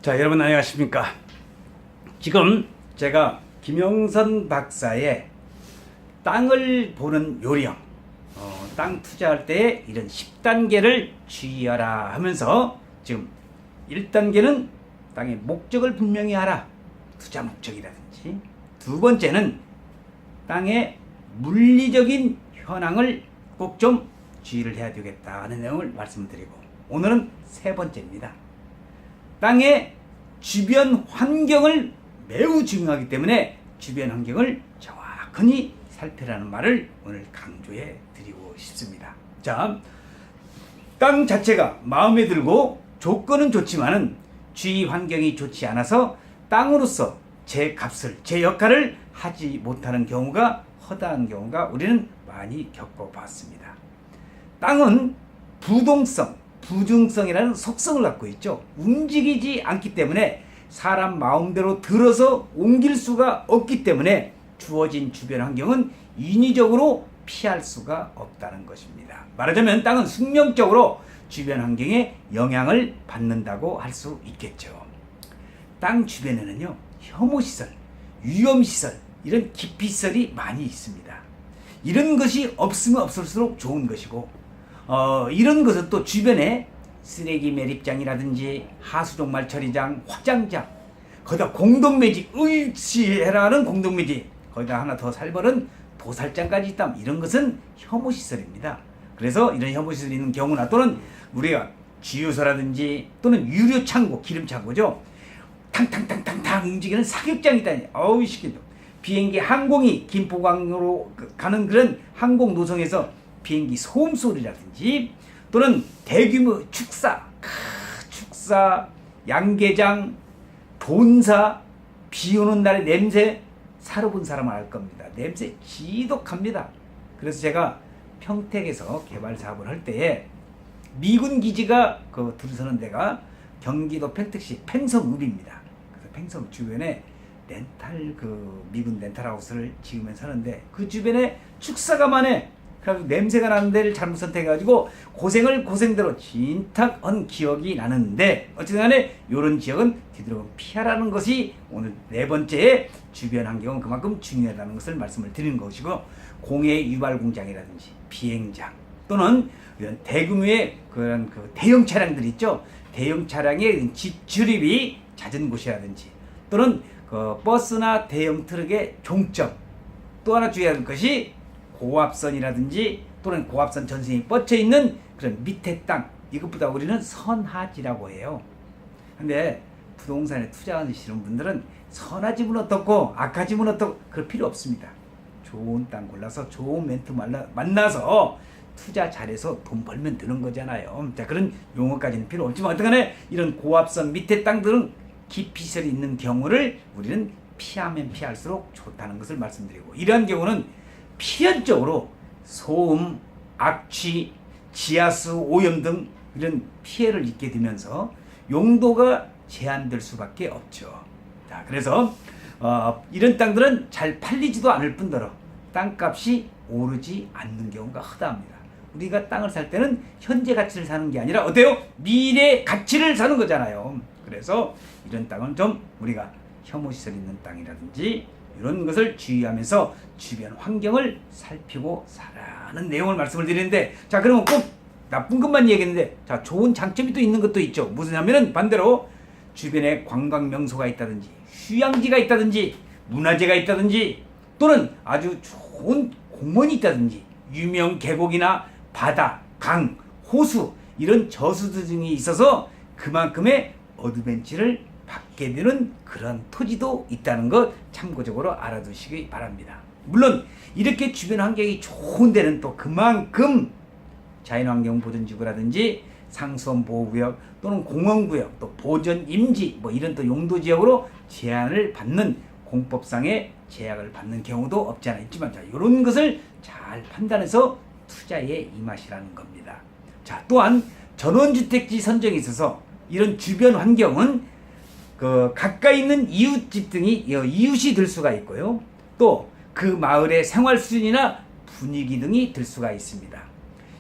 자, 여러분 안녕하십니까? 지금 제가 김영선 박사의 땅을 보는 요령, 땅 투자할 때 이런 10단계를 주의하라 하면서 지금 1단계는 땅의 목적을 분명히 하라, 투자 목적이라든지, 두 번째는 땅의 물리적인 현황을 꼭 좀 주의를 해야 되겠다 하는 내용을 말씀드리고, 오늘은 세 번째입니다. 땅의 주변 환경을 매우 중요하기 때문에 주변 환경을 정확히 살펴라는 말을 오늘 강조해 드리고 싶습니다. 자, 땅 자체가 마음에 들고 조건은 좋지만은 주위 환경이 좋지 않아서 땅으로서 제 값을, 제 역할을 하지 못하는 경우가 허다한 경우가 우리는 많이 겪어봤습니다. 땅은 부동성, 부중성이라는 속성을 갖고 있죠. 움직이지 않기 때문에 사람 마음대로 들어서 옮길 수가 없기 때문에 주어진 주변 환경은 인위적으로 피할 수가 없다는 것입니다. 말하자면 땅은 숙명적으로 주변 환경에 영향을 받는다고 할 수 있겠죠. 땅 주변에는요, 혐오시설, 위험시설, 이런 기피시설이 많이 있습니다. 이런 것이 없으면 없을수록 좋은 것이고, 이런 것은 또 주변에 쓰레기 매립장이라든지 하수종말 처리장, 확장장, 거기다 공동매직, 의치해라는 공동매직, 거기다 하나 더 살벌은 도살장까지 있다. 이런 것은 혐오시설입니다. 그래서 이런 혐오시설이 있는 경우나 또는 우리가 주유소라든지 또는 유료창고, 기름창고죠. 탕탕탕탕탕 움직이는 사격장이 있다니. 어우, 시키도. 비행기 항공이 김포공항으로 가는 그런 항공 노선에서 비행기 소음 소리라든지 또는 대규모 축사, 양계장, 본사, 비 오는 날의 냄새, 살아본 사람은 알 겁니다. 냄새 지독합니다. 그래서 제가 평택에서 개발 사업을 할 때에 미군 기지가 들어서는 데가 경기도 평택시 팽성읍입니다. 그래서 팽성읍 주변에 미군 렌탈하우스를 지으면서 사는데 그 주변에 축사가 많아. 그래서 냄새가 나는 데를 잘못 선택해가지고 고생대로 진탁한 기억이 나는데, 어쨌든 간에 이런 지역은 뒤돌아보면 피하라는 것이 오늘 네 번째의 주변 환경은 그만큼 중요하다는 것을 말씀을 드리는 것이고, 공해 유발 공장이라든지 비행장 또는 이런 대규모의 그런 대형 차량들 있죠. 대형 차량의 출입이 잦은 곳이라든지 또는 버스나 대형 트럭의 종점, 또 하나 주의할 것이 고압선이라든지 또는 고압선 전선이 뻗쳐 있는 그런 밑에 땅, 이것보다 우리는 선하지라고 해요. 근데 부동산에 투자하시는 분들은 선하지면 어떻고 악하지면 어떻고 그럴 필요 없습니다. 좋은 땅 골라서 좋은 멘트 만나서 투자 잘해서 돈 벌면 되는 거잖아요. 자, 그런 용어까지는 필요 없지만 어떡하네, 이런 고압선 밑에 땅들은 기피설이 있는 경우를 우리는 피하면 피할수록 좋다는 것을 말씀드리고, 이러한 경우는 필연적으로 소음, 악취, 지하수 오염 등 이런 피해를 입게 되면서 용도가 제한될 수밖에 없죠. 자, 그래서 이런 땅들은 잘 팔리지도 않을 뿐더러 땅값이 오르지 않는 경우가 허다합니다. 우리가 땅을 살 때는 현재 가치를 사는 게 아니라 어때요? 미래 가치를 사는 거잖아요. 그래서 이런 땅은 좀 우리가 혐오시설 있는 땅이라든지 이런 것을 주의하면서 주변 환경을 살피고 살아는 내용을 말씀을 드리는데, 자, 그러면 꼭 나쁜 것만 얘기했는데, 자, 좋은 장점이 또 있는 것도 있죠. 무슨냐면은 반대로 주변에 관광 명소가 있다든지 휴양지가 있다든지 문화재가 있다든지 또는 아주 좋은 공원이 있다든지 유명 계곡이나 바다, 강, 호수 이런 저수지 등이 있어서 그만큼의 어드벤처를 받게 되는 그런 토지도 있다는 것 참고적으로 알아두시기 바랍니다. 물론 이렇게 주변 환경이 좋은 데는 또 그만큼 자연환경보전지구라든지 상수원보호구역 또는 공원구역 또 보전임지 이런 또 용도지역으로 제한을 받는, 공법상의 제약을 받는 경우도 없지 않아 있지만, 자, 이런 것을 잘 판단해서 투자에 임하시라는 겁니다. 자, 또한 전원주택지 선정에 있어서 이런 주변 환경은 가까이 있는 이웃집 등이 이웃이 될 수가 있고요. 또 그 마을의 생활 수준이나 분위기 등이 들 수가 있습니다.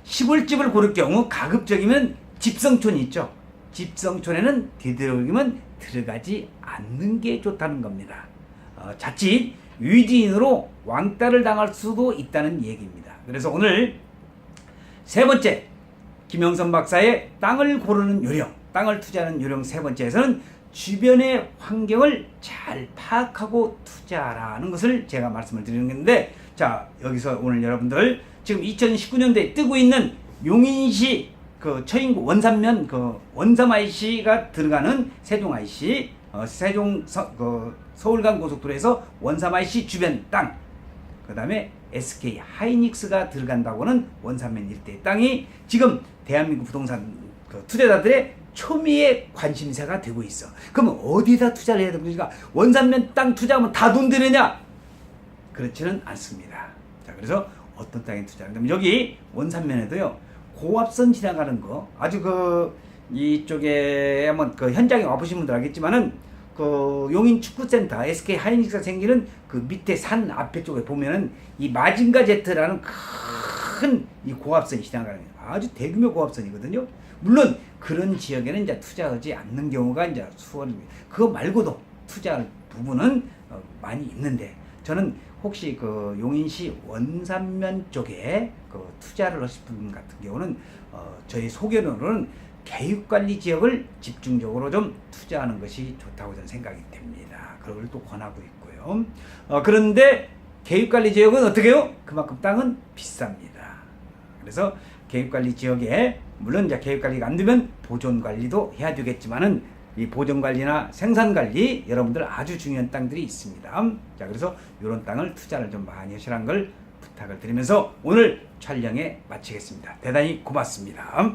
시골집을 고를 경우 가급적이면 집성촌이 있죠. 집성촌에는 되도록이면 들어가지 않는 게 좋다는 겁니다. 자칫 위지인으로 왕따를 당할 수도 있다는 얘기입니다. 그래서 오늘 세 번째, 김영선 박사의 땅을 고르는 요령, 땅을 투자하는 요령 세 번째에서는 주변의 환경을 잘 파악하고 투자하라는 것을 제가 말씀을 드리는 건데, 자, 여기서 오늘 여러분들 지금 2019년도에 뜨고 있는 용인시 그 처인구 원산면 그 원삼 IC가 들어가는 세종 IC, 서울간 고속도로에서 원삼 IC 주변 땅, 그 다음에 SK 하이닉스가 들어간다고는 원산면 일대의 땅이 지금 대한민국 부동산 그 투자자들의 초미의 관심사가 되고 있어. 그러면 어디다 투자를 해야 됩니까? 원산면 땅 투자하면 다 돈 되느냐? 그렇지는 않습니다. 자, 그래서 어떤 땅에 투자하면 여기 원산면에도요, 고압선 지나가는 거, 아주 이쪽에 한번 현장에 와보신 분들 알겠지만은 그 용인 축구센터 SK 하이닉스가 생기는 그 밑에 산 앞에 쪽에 보면은 이 마징가 제트라는 큰 이 고압선이 지나가는 아주 대규모 고압선이거든요. 물론 그런 지역에는 이제 투자하지 않는 경우가 이제 수월입니다. 그거 말고도 투자할 부분은 많이 있는데, 저는 혹시 그 용인시 원산면 쪽에 그 투자를 하실 분 같은 경우는 저희 소견으로는 개육관리 지역을 집중적으로 좀 투자하는 것이 좋다고 저는 생각이 됩니다. 그걸 또 권하고 있고요. 그런데 개육관리 지역은 어떻게 해요? 그만큼 땅은 비쌉니다. 그래서 개육관리 지역에 물론 이제 개육관리가 안 되면 보존관리도 해야 되겠지만은 이 보존관리나 생산관리 여러분들 아주 중요한 땅들이 있습니다. 자, 그래서 이런 땅을 투자를 좀 많이 하시라는 걸 부탁을 드리면서 오늘 촬영에 마치겠습니다. 대단히 고맙습니다.